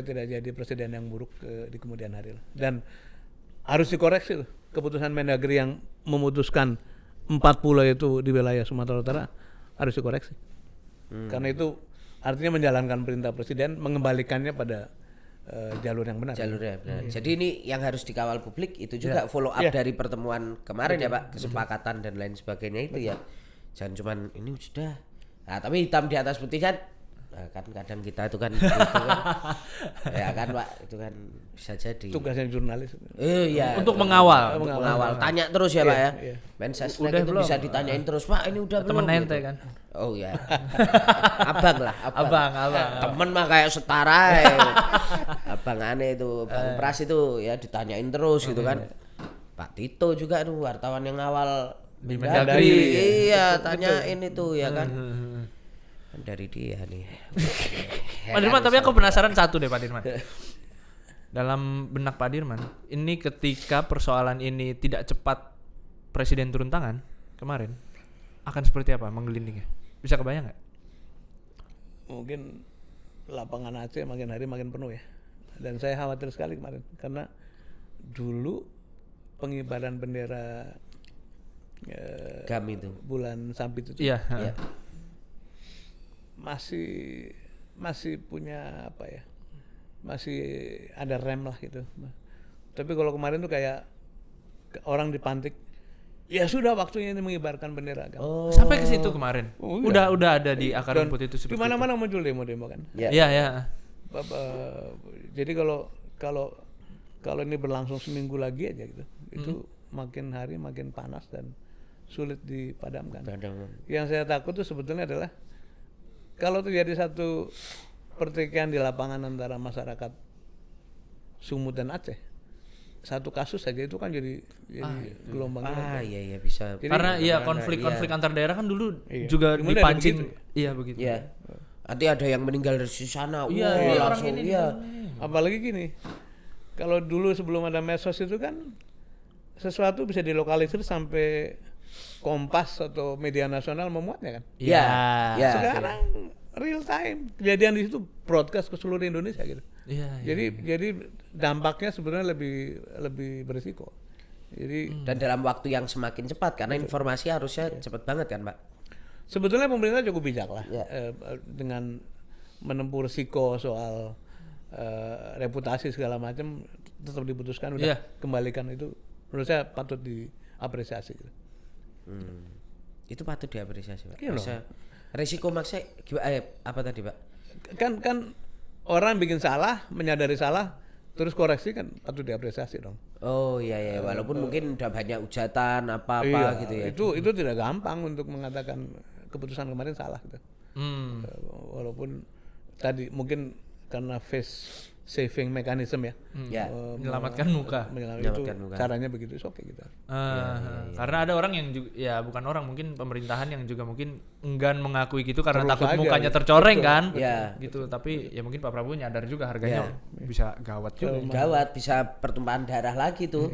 jadi presiden yang buruk di kemudian hari. Dan harus dikoreksi loh, keputusan Mendagri yang memutuskan 4 pulau itu di wilayah Sumatera Utara harus dikoreksi. Karena itu artinya menjalankan perintah presiden, mengembalikannya pada jalur yang benar. Jalurnya benar. Jadi ini yang harus dikawal publik itu juga follow up dari pertemuan kemarin ya Pak, kesepakatan dan lain sebagainya itu ya. Jangan cuman ini sudah. Nah, tapi hitam di atas putih kan. Nah, kan kadang kita itu kan, ya kan Pak, itu kan bisa jadi Tugasnya jurnalis. Iya. Untuk mengawal. Tanya terus ya Pak ya. Iya. Mensesnek itu belum bisa ditanyain terus Pak, ini udah belum. Temen ente kan. Oh ya. Abang. Temen mah kayak setara ya. Abang aneh itu, Bang Pras itu ya ditanyain terus gitu kan. Pak Tito juga tuh wartawan yang awal Di Mendagri. Iya, tanyain itu ya kan. Dari dia nih. Pak Dirman, tapi aku penasaran satu deh Pak Dirman. Dalam benak Pak Dirman, ini ketika persoalan ini tidak cepat presiden turun tangan kemarin, akan seperti apa menggelindingnya? Bisa kebayang nggak? Mungkin lapangan Aceh makin hari makin penuh ya. Dan saya khawatir sekali kemarin karena dulu pengibaran bendera GAM itu. bulan Sampit itu Iya. masih punya masih ada rem lah gitu. Tapi kalau kemarin tuh kayak orang dipantik, ya sudah waktunya ini mengibarkan bendera agama. Sampai ke situ kemarin. Oh, udah ada di akar rumput itu di mana-mana muncul demo-demo kan. Iya. Jadi kalau ini berlangsung seminggu lagi aja gitu, itu makin hari makin panas dan sulit dipadamkan. Yang saya takut tuh sebetulnya adalah kalau terjadi satu pertikaian di lapangan antara masyarakat Sumut dan Aceh, satu kasus saja itu kan jadi gelombang. Iya bisa. Jadi, karena konflik antar daerah kan dulu juga dipancing. Iya begitu. Iya. Nanti ada yang meninggal dari sana. Iya, langsung iya. Apalagi gini, kalau dulu sebelum ada medsos itu kan sesuatu bisa dilokalisir sampai Kompas atau media nasional memuatnya kan. Iya. Sekarang real time kejadian di situ broadcast ke seluruh Indonesia gitu. Jadi dampaknya sebenarnya lebih berisiko. Jadi dan dalam waktu yang semakin cepat karena informasi harusnya cepat banget kan Pak. Sebetulnya pemerintah cukup bijak lah dengan menempuh risiko soal reputasi segala macam, tetap diputuskan udah kembalikan itu. Menurut saya patut diapresiasi gitu. Itu patut diapresiasi Pak. Bisa risiko maksudnya apa tadi Pak? Kan orang bikin salah, menyadari salah, terus koreksi kan patut diapresiasi dong. Oh iya walaupun mungkin udah banyak ujatan apa gitu ya. Itu tidak gampang untuk mengatakan keputusan kemarin salah gitu. Walaupun tadi mungkin karena face saving mechanism menyelamatkan muka. Menyelamatkan muka. Caranya begitu, oke gitu. Karena ada orang yang juga, ya bukan orang, mungkin pemerintahan yang juga mungkin enggan mengakui gitu karena Terus takut aja, mukanya tercoreng kan. Betul. Tapi ya mungkin Pak Prabowo nyadar juga harganya bisa gawat juga. Gawat, bisa pertumpahan darah lagi tuh.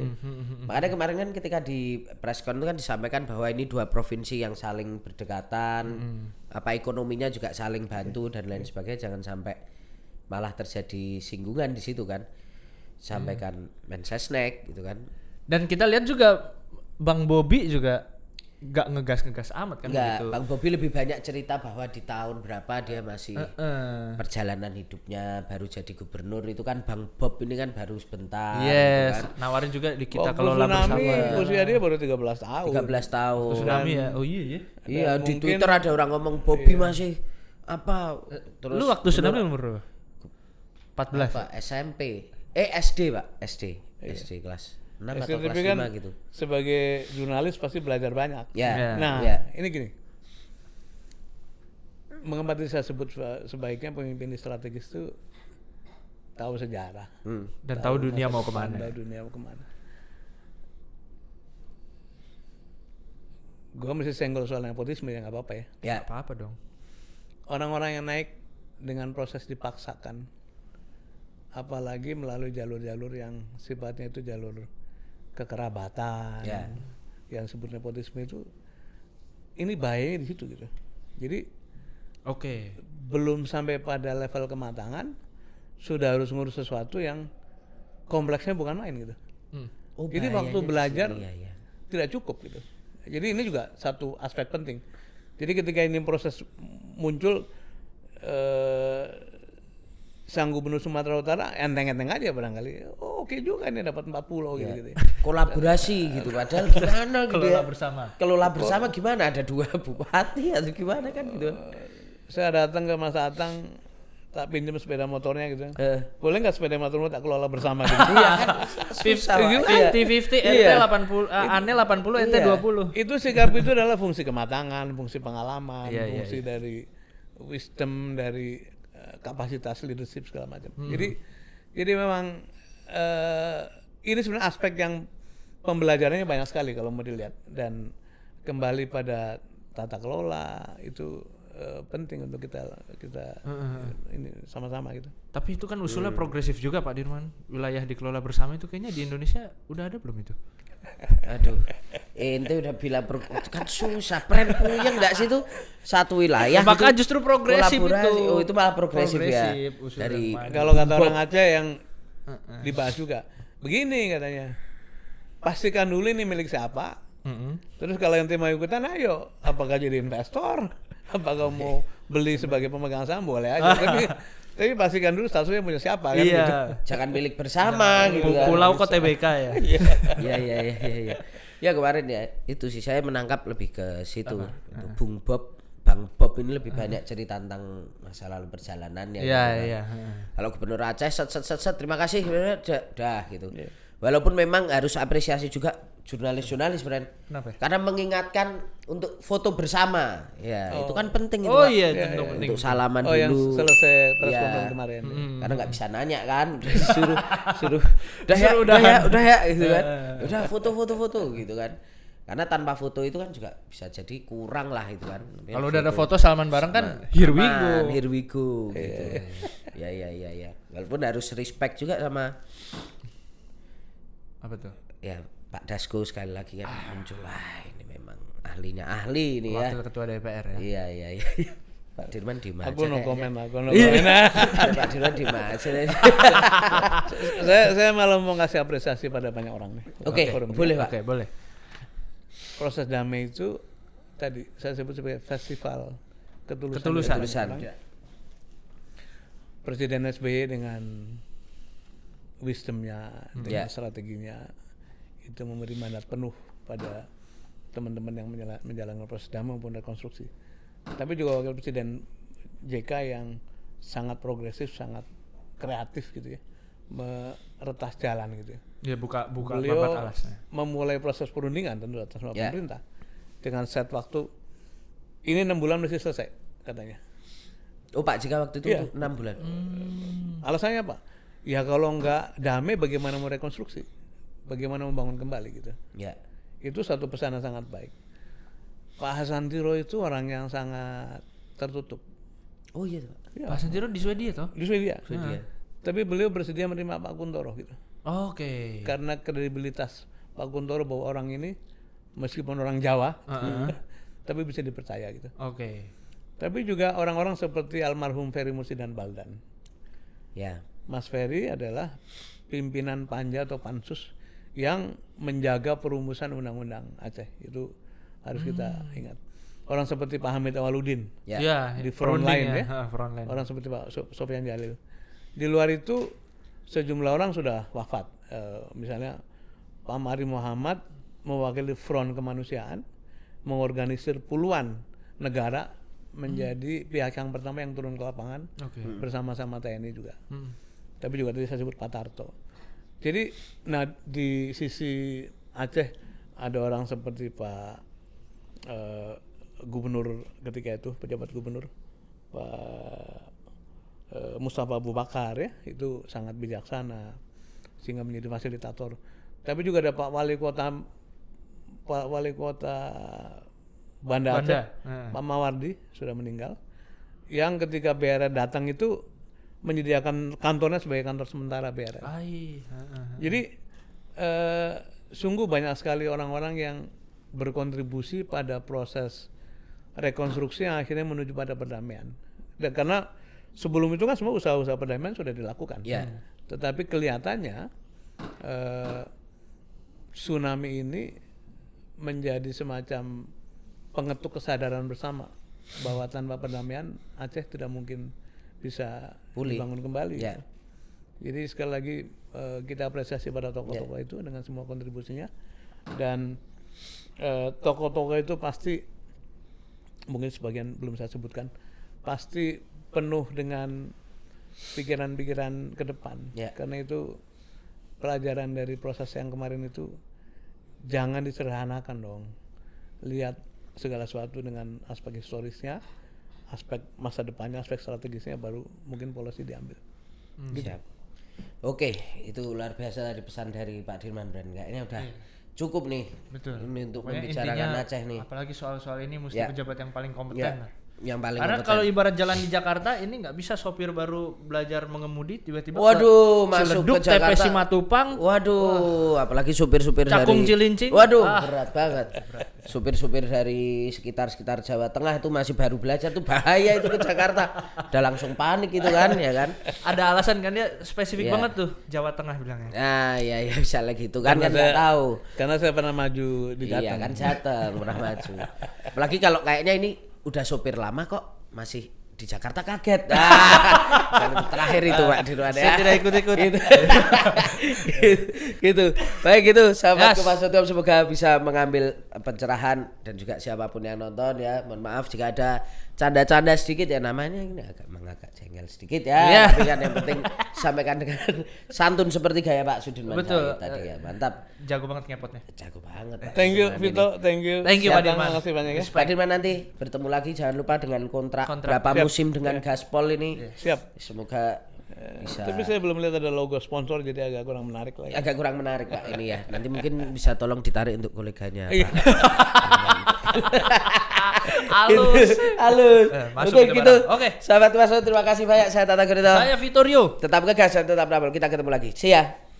Makanya kemarin kan ketika di preskon itu kan disampaikan bahwa ini 2 provinsi yang saling berdekatan, apa ekonominya juga saling bantu dan lain sebagainya, jangan sampai malah terjadi singgungan di situ kan. Sampaikan Mensesnek gitu kan. Dan kita lihat juga Bang Bobi juga nggak ngegas amat kan Enggak, gitu. Bang Bobi lebih banyak cerita bahwa di tahun berapa dia masih perjalanan hidupnya baru jadi gubernur itu kan Bang Bob ini kan baru sebentar gitu kan. Nawarin juga di kita Waktu kelola tsunami bersama. usia dia baru 13 tahun. 13 tahun. Tsunami ya. Oh iya ya. Iya, Dan di mungkin- Twitter ada orang ngomong Bobi masih apa terus Lu waktu tsunami umur berapa? 14. apa SMP. SD, Pak. SD kelas 6 atau kelas STTP kan 5 gitu. sebagai jurnalis pasti belajar banyak. Ya. Nah, ya. ini gini. Mengapa tadi saya sebut sebaiknya pemimpin strategis itu tahu sejarah. Dan tahu dunia masa mau depan, kemana. Tahu dunia mau kemana. Gua mesti senggol soal nepotisme ya nggak apa-apa ya. Ya. Apa-apa dong. Orang-orang yang naik dengan proses dipaksakan, apalagi melalui jalur-jalur yang sifatnya itu jalur kekerabatan, Ya. yang sebut nepotisme itu, ini bahayanya di situ gitu. Jadi Oke. belum sampai pada level kematangan, sudah harus ngurus sesuatu yang kompleksnya bukan main gitu. Oh, Jadi waktu bahayanya belajar di sini, ya. tidak cukup gitu. Jadi ini juga satu aspek penting. Jadi ketika ini proses muncul, sang gubernur Sumatera Utara enteng-enteng aja barangkali. Oh, oke juga ini dapat 40 gitu. Kolaborasi gitu padahal gimana gitu Kelola ya. bersama. Kelola bersama gimana, ada 2 bupati atau gimana kan gitu. Saya datang ke Mas Atang, tak pinjam sepeda motornya gitu. Boleh nggak sepeda motormu tak kelola bersama gitu? Iya kan susah, Pak. 50-50, ente Iya. 80, Ane 80, ente Iya. 20. Itu sikap itu adalah fungsi kematangan, fungsi pengalaman, Iya, fungsi dari wisdom, dari kapasitas leadership segala macam. Jadi memang ini sebenarnya aspek yang pembelajarannya banyak sekali kalau mau dilihat, dan kembali pada tata kelola itu penting untuk kita ini sama-sama gitu. Tapi itu kan usulnya progresif juga Pak Dirman. Wilayah dikelola bersama itu kayaknya di Indonesia udah ada belum itu? Aduh. Ente udah bilang kan susah. Pren puyeng enggak sih itu satu wilayah Maka itu justru progresif kolaborasi. itu. Oh, itu malah progresif, Progresif, ya. usul Dari yang mana. Kalau kata orang Aceh yang dibahas juga, begini katanya, pastikan dulu ini milik siapa. Terus kalau yang mau ikutan, ayo, apakah jadi investor, apakah mau beli sebagai pemegang saham, boleh aja. Tapi pastikan dulu statusnya punya siapa kan. Iya. gitu. jangan milik bersama gitu kan. Pulau kok TBK ya. Iya. Ya kemarin ya itu sih saya menangkap lebih ke situ. Bung Bob, Bang Bob ini lebih banyak cerita tentang masa lalu perjalanannya. Iya, gitu kan. iya. Kalau Gubernur Aceh set terima kasih dah gitu. Walaupun memang harus apresiasi juga jurnalis-jurnalis Bren. Kenapa? Karena mengingatkan untuk foto bersama. Ya, itu kan penting itu, Oh Pak. iya, tentu penting. Untuk salaman Oh, dulu. yang selesai press Iya. conference kemarin. Karena nggak bisa nanya kan, suruh udah ya gitu kan. Udah foto gitu kan. Karena tanpa foto itu kan juga bisa jadi kurang lah itu kan. Kalau udah ada foto Salman bareng kan here we go. Here we go gitu. Ya. Walaupun harus respect juga sama Apa tuh? ya Pak Dasko sekali lagi kan muncul lah, ini memang ahli ini ya. Wakil ketua DPR ya. Iya. Pak Dirman di mana? Aku no comment. Pak Dirman di mana? Saya malah mau ngasih apresiasi pada banyak orang nih. Oke, Forum. boleh Pak. Oke, boleh. Proses damai itu tadi saya sebut sebagai festival ketulusan. Ketulusan. Presiden SBY dengan wisdomnya, dengan strateginya itu memberi mandat penuh pada teman-teman yang menjalankan proses damai maupun rekonstruksi. Tapi juga Wakil Presiden JK yang sangat progresif, sangat kreatif gitu ya, meretas jalan gitu ya. Ya buka Beliau babat alasnya. memulai proses perundingan tentu atas nama pemerintah dengan set waktu ini 6 bulan mesti selesai katanya. Oh Pak jika waktu itu 6 bulan. Alasannya apa? Ya kalau nggak damai bagaimana mau rekonstruksi, bagaimana membangun kembali gitu. Ya. Itu satu pesan yang sangat baik. Pak Hasantiro itu orang yang sangat tertutup. Oh iya Pak. Ya, Pak Santiro di Swedia toh? di Swedia. Swedia. Tapi beliau bersedia menerima Pak Kuntoro gitu. Oke. Karena kredibilitas Pak Kuntoro bahwa orang ini meskipun orang Jawa, tapi bisa dipercaya gitu. Oke. Tapi juga orang-orang seperti almarhum Ferry Mursi dan Baldan. Ya. Mas Ferry adalah pimpinan panja atau pansus yang menjaga perumusan undang-undang Aceh. Itu harus kita ingat. Orang seperti Pak Hamid Awaludin Ya, di front line ya. Front line. Orang seperti Pak Sofyan Jalil. Di luar itu sejumlah orang sudah wafat. Misalnya Pak Mari Muhammad mewakili front kemanusiaan, mengorganisir puluhan negara menjadi pihak yang pertama yang turun ke lapangan bersama-sama TNI juga. Tapi juga tadi saya sebut Pak Tarto. Jadi, nah di sisi Aceh ada orang seperti Pak Gubernur ketika itu, pejabat gubernur Pak Mustafa Abu Bakar ya, itu sangat bijaksana sehingga menjadi fasilitator. Tapi juga ada Pak Wali Kota Banda Aceh, Pak Mawardi sudah meninggal, yang ketika BRI datang itu menyediakan kantornya sebagai kantor sementara BRI. Jadi sungguh banyak sekali orang-orang yang berkontribusi pada proses rekonstruksi yang akhirnya menuju pada perdamaian. Dan karena sebelum itu kan semua usaha-usaha perdamaian sudah dilakukan. Tetapi kelihatannya tsunami ini menjadi semacam pengetuk kesadaran bersama bahwa tanpa perdamaian Aceh tidak mungkin bisa dibangun kembali. Jadi sekali lagi kita apresiasi pada tokoh-tokoh itu dengan semua kontribusinya, dan tokoh-tokoh itu pasti, mungkin sebagian belum saya sebutkan, pasti penuh dengan pikiran-pikiran ke depan. Karena itu pelajaran dari proses yang kemarin itu, jangan disederhanakan dong. Lihat segala sesuatu dengan aspek historisnya, aspek masa depannya, aspek strategisnya, baru mungkin polisi diambil. Siap. Oke, itu luar biasa tadi pesan dari Pak Dirman Brand. Kayaknya udah cukup nih. Betul. Untuk Pokoknya membicarakan Aceh nih. Apalagi soal-soal ini mesti pejabat yang paling kompeten lah. Yang paling Karena kompeten. kalau ibarat jalan di Jakarta ini nggak bisa sopir baru belajar mengemudi tiba-tiba masuk Ciledug, ke Jakarta. TP Simatupang. Apalagi supir-supir Cakung dari Cilincing. berat banget. Supir-supir dari sekitar Jawa Tengah itu masih baru belajar tuh, bahaya itu ke Jakarta. Udah langsung panik itu kan, ya kan? Ada alasan kan, dia spesifik banget tuh Jawa Tengah bilangnya. Nah, ya bisa lagi gitu kan, nggak tahu. Karena saya pernah maju di Jateng. Iya kan, Jateng pernah maju. Apalagi kalau kayaknya ini udah sopir lama kok masih di Jakarta, kaget. Terakhir itu Pak Dirman ya. Saya tidak ikut-ikut. gitu. Baik, gitu sahabat Kompas .com, semoga bisa mengambil pencerahan, dan juga siapapun yang nonton ya, mohon maaf jika ada canda-canda sedikit ya, namanya ini agak jengkel sedikit ya. Tapi kan yang penting sampaikan dengan santun seperti gaya Pak Sudirman tadi ya. Mantap. Jago banget ngepotnya. Jago banget Pak. Thank you Vito, thank you. Thank you Pak Dirman. Terima kasih banyak ya. Pak Dirman, nanti bertemu lagi, jangan lupa dengan kontrak berapa musim dengan Gaspol ini. Siap. Semoga bisa. Tapi saya belum lihat ada logo sponsor, jadi agak kurang menarik lagi. Agak kurang menarik Pak ini ya. Nanti mungkin bisa tolong ditarik untuk koleganya. Halus. Oke, gitu. Sahabat Kompas, terima kasih banyak. Saya Tata Gurito. Saya Vittorio. Tetap ngegas dan tetap double. Kita ketemu lagi. See ya.